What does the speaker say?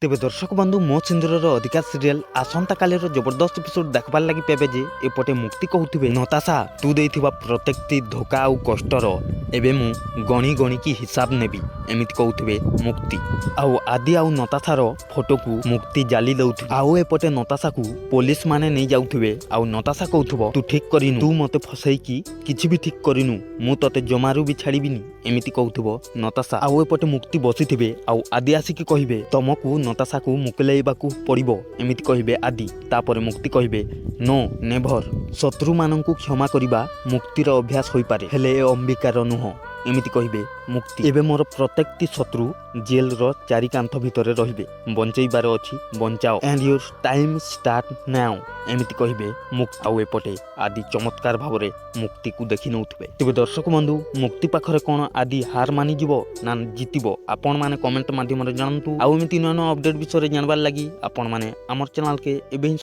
तेबे दर्शक बंधु मो सिंदूर अधिकार सीरियल आसंता काली जबरदस्त एपिसोड देखबार लगी पेबे जे एपटे मुक्ति कहूथिबे नताशा तू देइथिबा प्रत्येकटी धोखा आउ कष्टर एबे मु गणी गणी की हिसाब नेबी एमिति कहूथिबे मुक्ति आउ आदि आउ नताशार फोटो को मुक्ति जाली दउथिबे आउ एपटे नताशा को पुलिस माने नै जाउथिबे आउ नताशा कहूथबो तू ठीक करिनु तू मते फसई की किछि भी ठीक करिनु मु तते जमारू भी छाड़ीबिनी एमिति कहूथबो नताशा आउ एपटे मुक्ति बसिथिबे आउ आदि आसिकी कहिबे तमकू नताशा को मुकलेइबाकू पड़िबो एमिति कहिबे आदि तापर मुक्ति कहिबे नो नेभर शत्रु माननकू क्षमा करिबा मुक्तिर अभ्यास होई पारे हेले ए अंबिकार नुह एमिति कहिबे मुक्ति एबे मोर प्रत्येकटी शत्रु जेल रो चारि कांथ भितरे रहिबे बंचैबार अछि बंचाओ and your time start now एमिति कहिबे मुक्ति आउ एपटे आदि चमत्कार भावरे मुक्ति को देखि नउथबे तेबे दर्शक बंधु मुक्ति पाखरे कोन आदि हार मानि जिवो ना जितिबो आपण माने कमेंट माध्यम रे जानंतु आउ एमिति ननो अपडेट विषय रे जानबार लागि आपण माने हमर चैनल के एबे